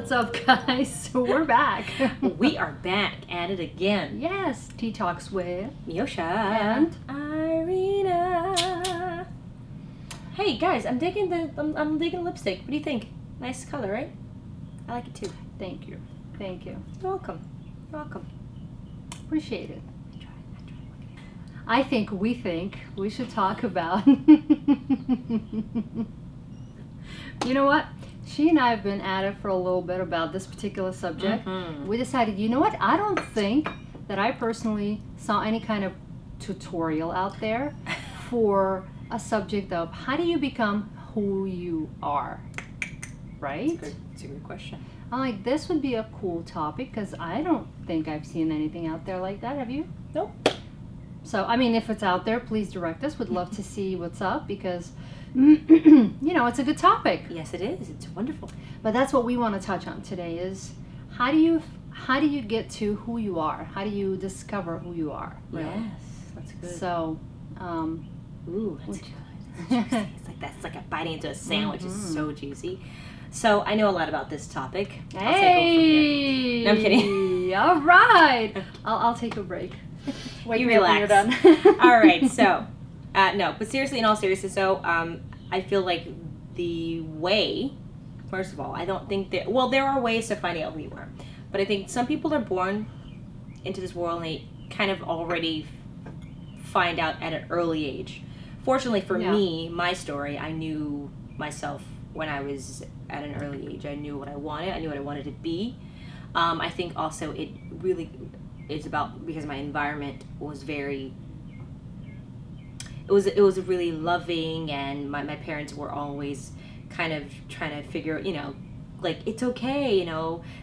What's up, guys? So we're back. We are back at it again. Yes, Tea Talks with Meosha and Irina. Hey guys, I'm digging lipstick. What do you think? Nice color, right? I like it too. Thank you. You're welcome. Appreciate it. I think we should talk about. You know what? She and I have been at it for a little bit about this particular subject. Mm-hmm. We decided, you know what? I don't think that I personally saw any kind of tutorial out there for a subject of how do you become who you are, right? It's a good question. I'm like, this would be a cool topic because I don't think I've seen anything out there like that. Have you? Nope. So, I mean, if it's out there, please direct us. Would love to see what's up because, you know, it's a good topic. Yes, it is. It's wonderful. But that's what we want to touch on today is how do you get to who you are? How do you discover who you are? Really? Yes, that's good. So, ooh, that's good. That's juicy. That's like a biting into a sandwich. It's so juicy. So I know a lot about this topic. I'll take over from here. No, I'm kidding. All right. I'll take a break. You relax. You're done. All right. So, no, but seriously, in all seriousness, so I feel like the way, first of all, I don't think that. Well, there are ways to find out who you are, but I think some people are born into this world and they kind of already find out at an early age. Fortunately for me, my story, I knew myself when I was at an early age. I knew what I wanted. I knew what I wanted to be. I think also it really is about because my environment was very. It was really loving, and my parents were always kind of trying to figure, like it's okay,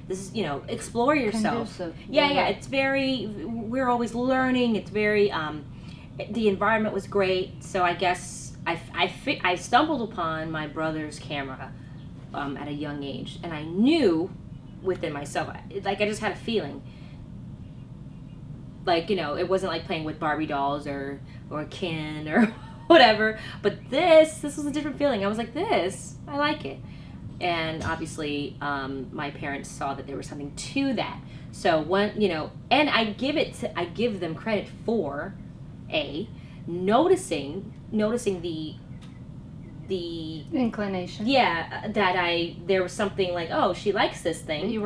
this is, explore yourself. Conducive. Yeah. It's very. We're always learning. It's very. The environment was great, so I guess I stumbled upon my brother's camera at a young age, and I knew within myself, like I just had a feeling, like it wasn't like playing with Barbie dolls or Ken or whatever, but this was a different feeling. I was like, this, I like it, and obviously my parents saw that there was something to that. So when and I give them credit for noticing the inclination. Yeah, that there was something like, oh, she likes this thing. You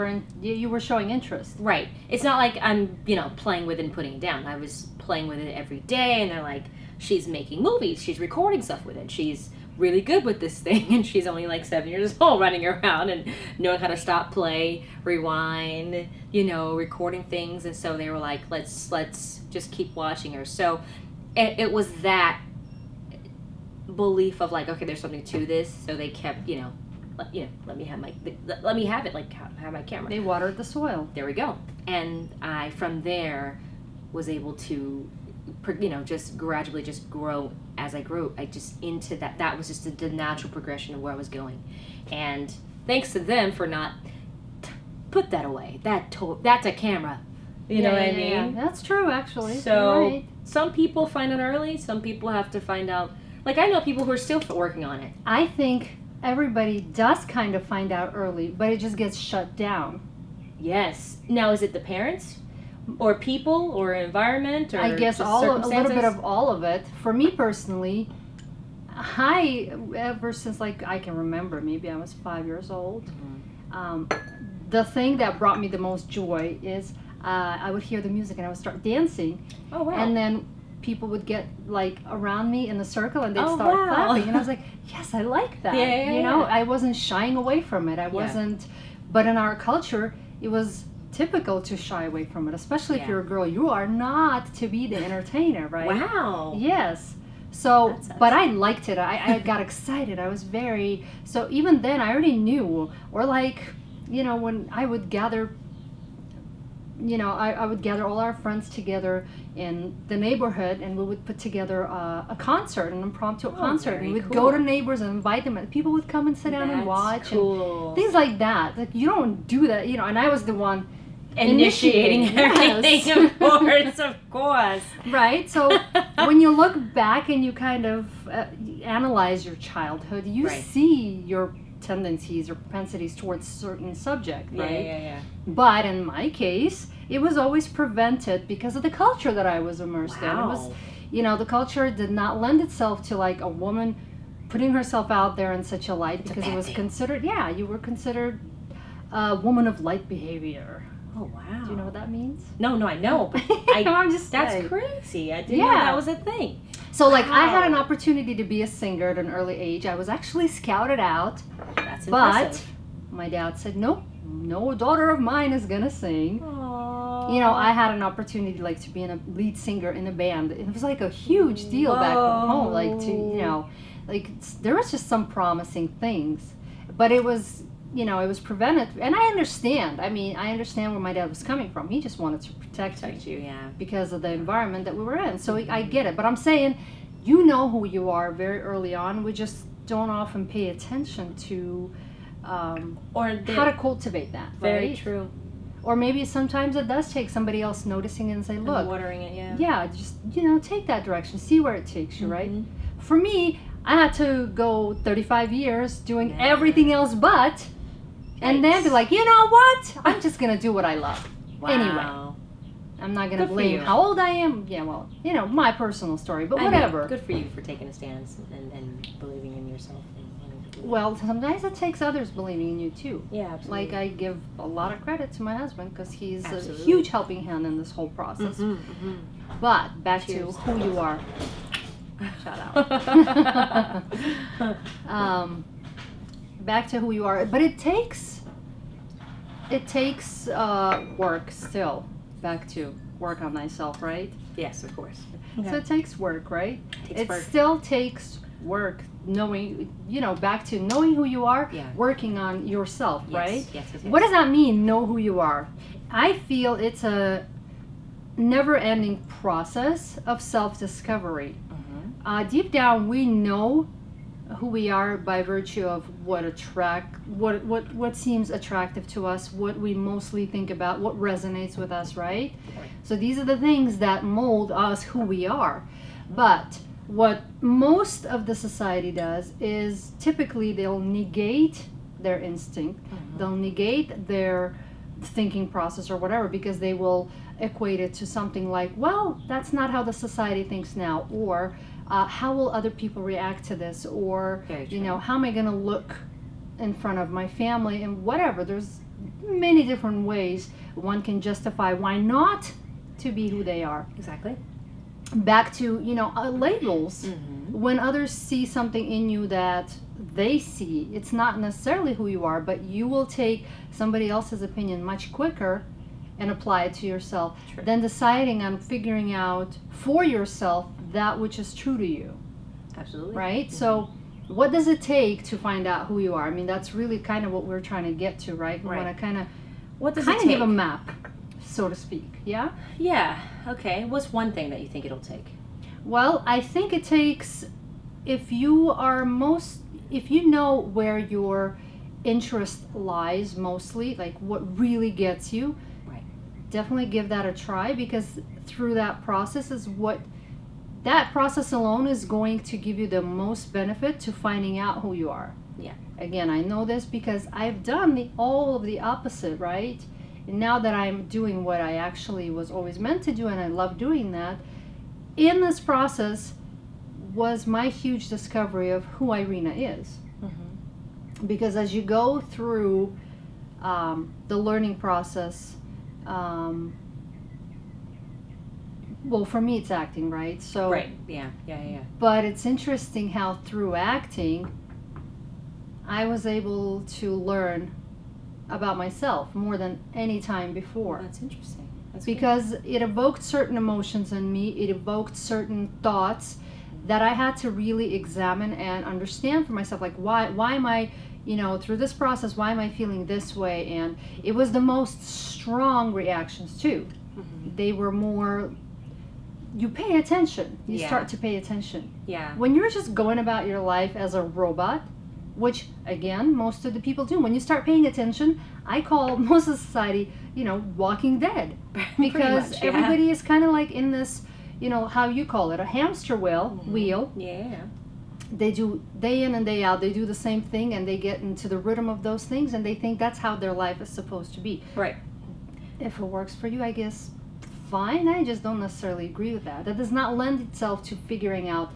were showing interest. Right. It's not like I'm playing with it and putting it down. I was playing with it every day, and they're like, she's making movies, she's recording stuff with it, she's really good with this thing, and she's only like 7 years old, running around and knowing how to stop, play, rewind, recording things. And so they were like, let's just keep watching her. So it was that belief of like, okay, there's something to this. So they kept let me have it, like have my camera. They watered the soil. There we go. And I from there was able to just gradually just grow as I grew. I just into that was just the natural progression of where I was going. And thanks to them for not put that away. That's a camera. You know what I mean? Yeah. That's true, actually. So right. Some people find it early. Some people have to find out. Like I know people who are still working on it. I think everybody does kind of find out early, but it just gets shut down. Yes. Now, is it the parents, or people, or environment, or I guess just a little bit of all of it. For me personally, ever since like I can remember, maybe I was 5 years old. Mm-hmm. The thing that brought me the most joy is I would hear the music and I would start dancing. Oh wow! And then people would get like around me in a circle and they'd start wow. clapping, and I was like, yes, I like that. Yeah. I wasn't shying away from it. I wasn't. But in our culture, it was typical to shy away from it, especially if you're a girl. You are not to be the entertainer, right? Wow. Yes. So, but I liked it. I got excited. I was very, so even then I already knew, or like, when I would gather, I would gather all our friends together in the neighborhood, and we would put together a concert, an impromptu concert, and we'd go to neighbors and invite them, and people would come and sit down and watch, cool. and things like that. Like, you don't do that, and I was the one initiating everything. Of course. Right. So when you look back and you kind of analyze your childhood, you see your tendencies or propensities towards certain subject, right? Yeah. But in my case, it was always prevented because of the culture that I was immersed in. It was, the culture did not lend itself to like a woman putting herself out there in such a light because it was considered, you were considered a woman of light behavior. Oh, wow. Do you know what that means? No, I know. But I'm just that's saying. crazy. I didn't know that was a thing. So, like, I had an opportunity to be a singer at an early age. I was actually scouted out. That's impressive. But my dad said, no daughter of mine is going to sing. Aww. I had an opportunity, like, to be a lead singer in a band. It was, like, a huge deal back home. Like, there was just some promising things. But it was... it was prevented, and I understand. I understand where my dad was coming from. He just wanted to protect you, because of the environment that we were in. So I get it, but I'm saying, you know who you are very early on. We just don't often pay attention to how to cultivate that. Very right? true. Or maybe sometimes it does take somebody else noticing and say, look, and watering it, just take that direction, see where it takes you, right? For me, I had to go 35 years doing everything else but. And then be like, you know what? I'm just going to do what I love. Wow. Anyway, I'm not going to blame how old I am. Yeah, well, my personal story, but whatever. Good for you for taking a stance and believing in yourself. Well, sometimes it takes others believing in you, too. Yeah, absolutely. Like, I give a lot of credit to my husband because he's a huge helping hand in this whole process. But back to who you are. Shout out. Back to who you are, but it takes work still. Back to work on myself, right? Yes, of course. So it takes work, right? It work. Still takes work, knowing, back to knowing who you are, working on yourself, right? Yes. What does that mean, know who you are? I feel it's a never-ending process of self-discovery. Deep down, we know who we are by virtue of what seems attractive to us, what we mostly think about, what resonates with us, right? So these are the things that mold us who we are. But what most of the society does is typically they'll negate their instinct, they'll negate their thinking process or whatever, because they will equate it to something like, well, that's not how the society thinks now, or how will other people react to this, or how am I going to look in front of my family, and whatever. There's many different ways one can justify why not to be who they are. Exactly. Back to labels. When others see something in you that they see, it's not necessarily who you are, but you will take somebody else's opinion much quicker and apply it to yourself than deciding on figuring out for yourself that which is true to you. Absolutely. Right? So what does it take to find out who you are? I mean, that's really kind of what we're trying to get to, right? We want to kind of give a map, so to speak. Yeah? Yeah. Okay. What's one thing that you think it'll take? Well, I think it takes, if you know where your interest lies mostly, like what really gets you, definitely give that a try, because through that process that process alone is going to give you the most benefit to finding out who you are. Yeah. Again, I know this because I've done all of the opposite, right? And now that I'm doing what I actually was always meant to do, and I love doing that, in this process was my huge discovery of who Irina is. Because as you go through the learning process, well, for me it's acting, right? So right. Yeah. But it's interesting how through acting I was able to learn about myself more than any time before. That's interesting. Because it evoked certain emotions in me, it evoked certain thoughts that I had to really examine and understand for myself, like why am I, through this process, why am I feeling this way? And it was the most strong reactions too. They were more, you pay attention, you start to pay attention. Yeah. When you're just going about your life as a robot, which again most of the people do, when you start paying attention, I call most of society Walking Dead, because much, everybody is kind of like in this, how you call it, a hamster wheel. Yeah. they do day in and day out, they do the same thing, and they get into the rhythm of those things, and they think that's how their life is supposed to be. Right. If it works for you, I guess fine. I just don't necessarily agree with that. That does not lend itself to figuring out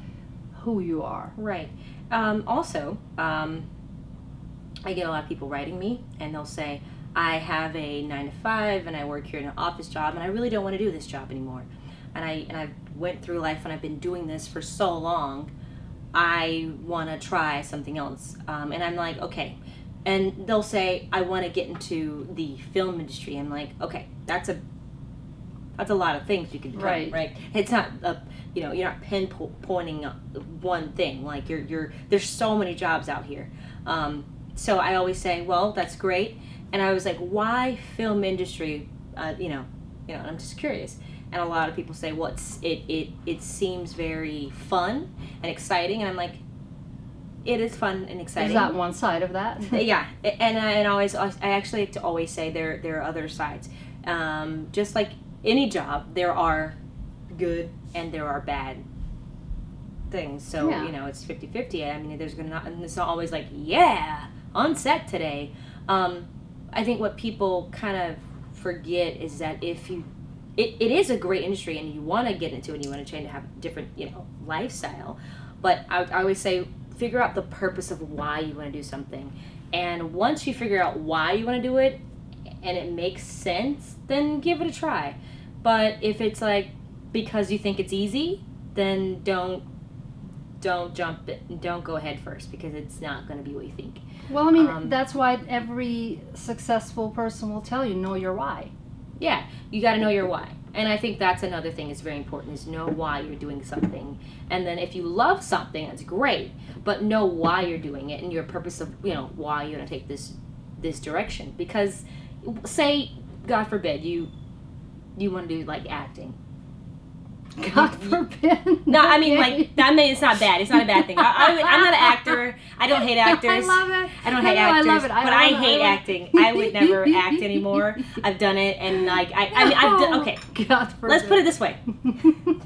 who you are. Right. Also, I get a lot of people writing me, and they'll say, I have a 9 to 5 and I work here in an office job, and I really don't want to do this job anymore. And I went through life and I've been doing this for so long, I want to try something else. And I'm like, okay. And they'll say, I want to get into the film industry. I'm like, okay, that's a lot of things you can become, right? It's not you're not pinpointing one thing. Like there's so many jobs out here. So I always say, well, that's great. And I was like, why film industry? And I'm just curious. And a lot of people say, well, it seems very fun and exciting. And I'm like, it is fun and exciting. Is that one side of that? Yeah. And I actually like to always say there are other sides. Just like any job, there are good and there are bad things. So, it's 50-50. I mean, and it's not always like, yeah, on set today. I think what people kind of forget is that if it is a great industry and you want to get into it and you want to try to have a different, lifestyle. But I always say, figure out the purpose of why you want to do something. And once you figure out why you want to do it and it makes sense, then give it a try. But if it's like because you think it's easy, then don't jump it. Don't go head first, because it's not going to be what you think. Well, I mean, that's why every successful person will tell you, know your why. Yeah, you got to know your why. And I think that's another thing that's very important, is know why you're doing something. And then if you love something, that's great, but know why you're doing it and your purpose of, why you're going to take this direction. Because say, God forbid, you want to do like acting. God forbid. No, I mean, like, it's not bad. It's not a bad thing. I'm not an actor. I don't hate actors. I love it. I don't hate actors. I love it. But I hate acting. I would never act anymore. I've done it, and like, I've done, okay. God forbid. Let's put it this way.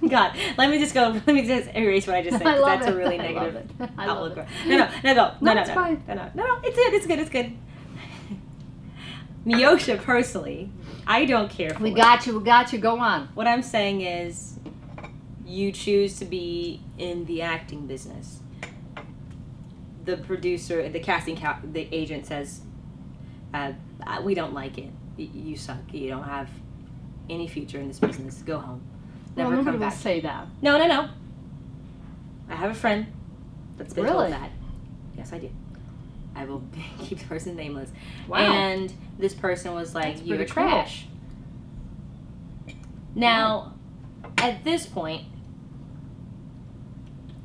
God, let me just erase what I just said, because that's a really negative outlook. No, go. No, it's fine. No, it's good. Meosha, personally, I don't care for We got you. Go on. What I'm saying is, you choose to be in the acting business. The producer, the the agent says, we don't like it. You suck. You don't have any future in this business. Go home. Never come back. Nobody will say that. No. I have a friend that's been told that. Yes, I do. I will keep the person nameless. Wow. And this person was like, That's you're pretty trash. Now, at this point,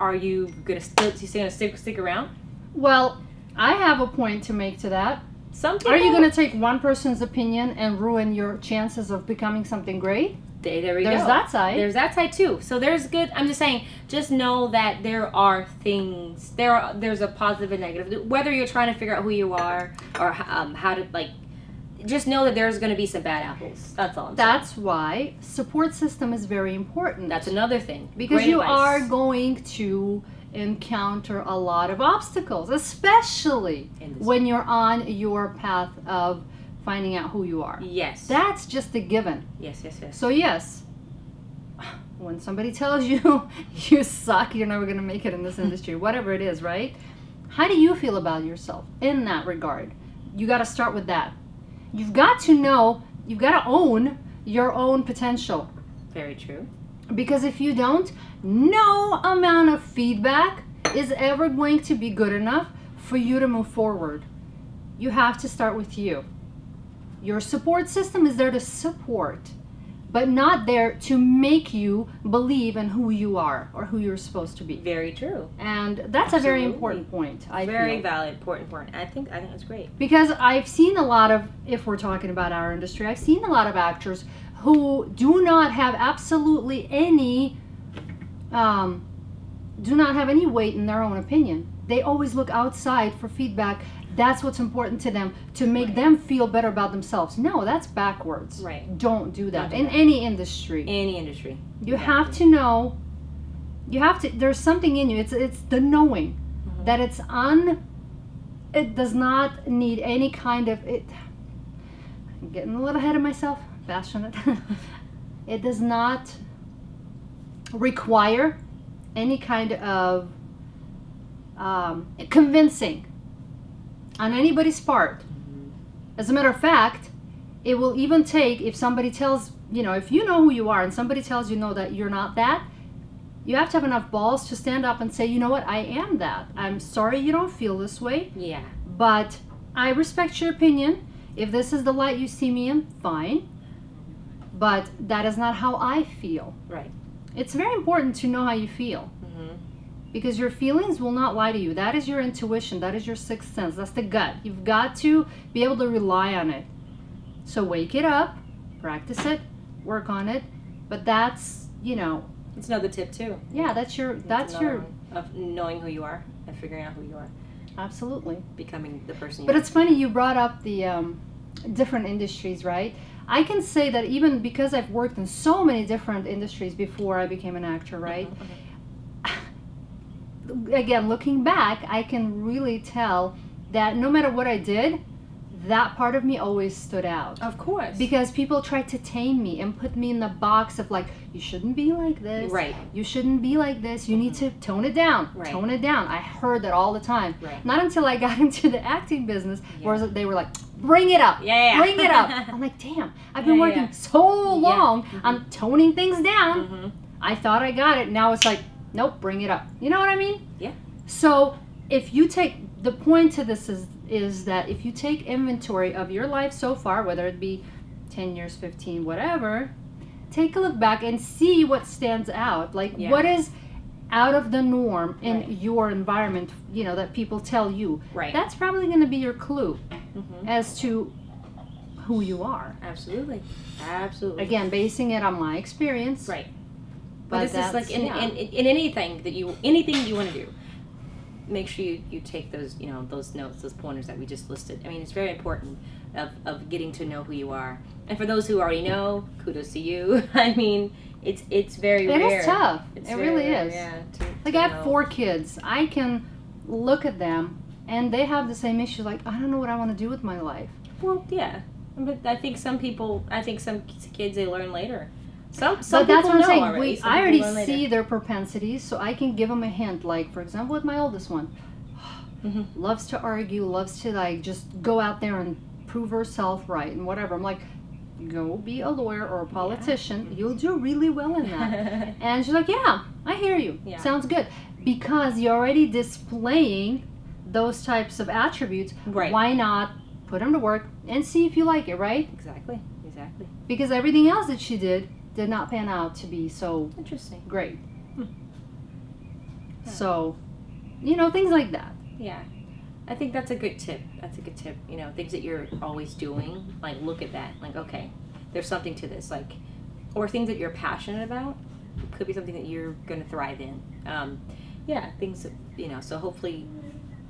are you still gonna stick around? Well, I have a point to make to that. Some people, Are you going to take one person's opinion and ruin your chances of becoming something great? There we go. There's that side. There's that side too. So there's good. I'm just saying, just know that there are things. There's a positive and negative. Whether you're trying to figure out who you are or how to just know that there's going to be some bad apples. That's all I'm saying. That's why support system is very important. That's another thing. Because Great you advice. are going to encounter a lot of obstacles, especially when you're on your path of finding out who you are. Yes. That's just a given. Yes. So yes, when somebody tells you you suck, you're never going to make it in this industry, whatever it is, right? How do you feel about yourself in that regard? You got to start with that. You've got to know, you've got to own your own potential. Very true. Because if you don't, no amount of feedback is ever going to be good enough for you to move forward. You have to start with you. Your support system is there to support, but not there to make you believe in who you are or who you're supposed to be. Very true. And that's a very important point. Very valid, important. I think that's great. Because I've seen a lot of, if we're talking about our industry, I've seen a lot of actors who do not have absolutely any, weight in their own opinion. They always look outside for feedback. That's what's important to them, to make them feel better about themselves. No, that's backwards. Right. Don't do that in any industry. Any industry. You have to know you have to, there's something in you. It's the knowing that it does not need any kind of it. I'm getting a little ahead of myself, passionate. It does not require any kind of convincing on anybody's part. As a matter of fact, it will even take, if somebody tells, if you know who you are and somebody tells you no, that you're not that, you have to have enough balls to stand up and say, you know what, I am that. I'm sorry you don't feel this way. Yeah. But I respect your opinion. If this is the light you see me in, fine. But that is not how I feel. Right. It's very important to know how you feel. Because your feelings will not lie to you. That is your intuition. That is your sixth sense. That's the gut. You've got to be able to rely on it. So wake it up, practice it, work on it. But that's, It's another tip too. Yeah, that's your one of knowing who you are and figuring out who you are. Absolutely. Becoming the person you But are. it's funny you brought up the different industries, right? I can say that even because I've worked in so many different industries before I became an actor, right? Again, looking back, I can really tell that no matter what I did, that part of me always stood out. Of course. Because people tried to tame me and put me in the box of like, you shouldn't be like this. Right. You shouldn't be like this. You need to tone it down. Right. Tone it down. I heard that all the time. Right. Not until I got into the acting business where they were like, bring it up. Yeah. Bring it up. I'm like, damn, I've been working so long on toning things down. I thought I got it. Now it's like, nope, bring it up. You know what I mean? Yeah. So if you take, the point to this is that if you take inventory of your life so far, whether it be 10 years, 15, whatever, take a look back and see what stands out. Like what is out of the norm in your environment, that people tell you. Right. That's probably going to be your clue as to who you are. Absolutely. Again, basing it on my experience. Right. But this is like in anything you want to do, make sure you take those those notes, those pointers that we just listed. I mean, it's very important of getting to know who you are. And for those who already know, kudos to you. I mean, it's very rare. It is tough. It really rare, is. Yeah. Like I have 4 kids. I can look at them and they have the same issue. Like, I don't know what I want to do with my life. Well, yeah. But I think some kids, they learn later. Some But people that's what I'm know saying. already. Some I people learn already later. see their propensities, so I can give them a hint. Like, for example, with my oldest one, loves to argue, loves to like just go out there and prove herself right and whatever. I'm like, go be a lawyer or a politician. You'll do really well in that. And she's like, yeah, I hear you. Yeah. Sounds good. Because you're already displaying those types of attributes. Right. Why not put them to work and see if you like it, right? Exactly. Because everything else that she did not pan out to be so Interesting. great. So, things like that. Yeah. I think that's a good tip. Things that you're always doing, like look at that. Like, okay, there's something to this. Like, or things that you're passionate about could be something that you're going to thrive in. Things that, so hopefully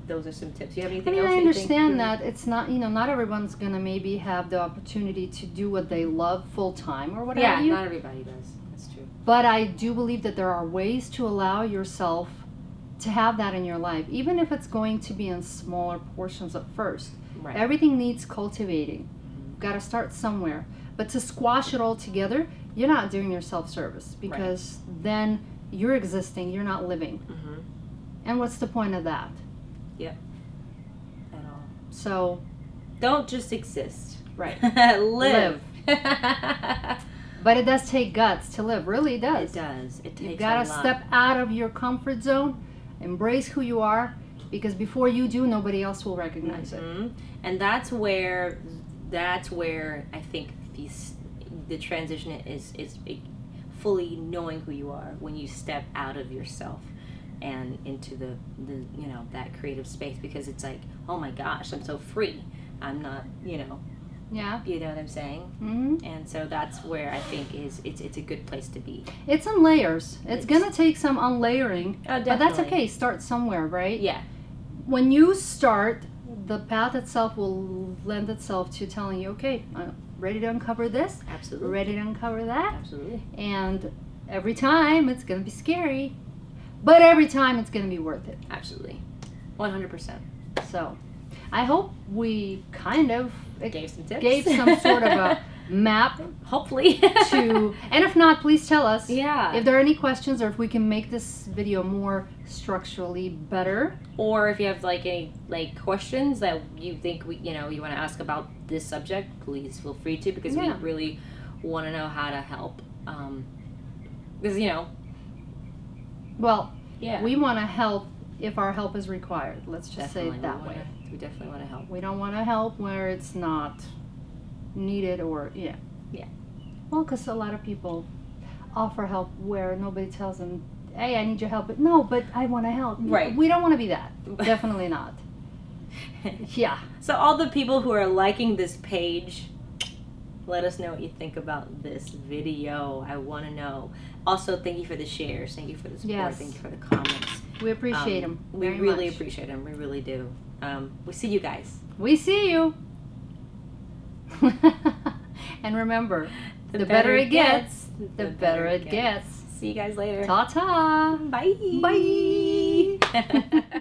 those are some tips. You have anything else? I understand that it's not, not everyone's going to maybe have the opportunity to do what they love full time or whatever. Yeah, not everybody does. That's true. But I do believe that there are ways to allow yourself to have that in your life, even if it's going to be in smaller portions at first. Right. Everything needs cultivating. You've got to start somewhere. But to squash it all together, you're not doing yourself service, because then you're existing, you're not living. And what's the point of that? Yep. At all. So, don't just exist. Right. Live. But it does take guts to live. Really, it does. It does. It takes You've got to step out of your comfort zone, embrace who you are, because before you do, nobody else will recognize it. And that's where I think the transition is fully knowing who you are when you step out of yourself and into the that creative space, because it's like, oh my gosh, I'm so free. I'm not, Yeah. You know what I'm saying? Mm-hmm. And so that's where I think it's a good place to be. It's in layers. It's going to take some unlayering. Oh, but that's okay. Start somewhere, right? Yeah. When you start, the path itself will lend itself to telling you, okay, I'm ready to uncover this. Absolutely. Ready to uncover that. Absolutely. And every time it's going to be scary. But every time it's going to be worth it. Absolutely. 100%. So I hope we kind of Gave some tips. gave some sort of a map Hopefully. to, and if not, please tell us Yeah. if there are any questions or if we can make this video more structurally better. Or if you have like any like questions that you think we, you want to ask about this subject, please feel free to, because we Yeah. really want to know how to help. Because Well, yeah, we want to help if our help is required. Let's just say definitely it that way. We definitely want to help. We don't want to help where it's not needed or, yeah. Yeah. Well, because a lot of people offer help where nobody tells them, hey, I need your help. But no, but I want to help. Right. We don't want to be that. Definitely not. Yeah. So all the people who are liking this page, let us know what you think about this video. I want to know. Also, thank you for the shares. Thank you for the support. Yes. Thank you for the comments. We appreciate them. We really appreciate them. We really do. We see you guys. We see you. And remember, the better it gets, the better it gets. See you guys later. Ta-ta. Bye. Bye.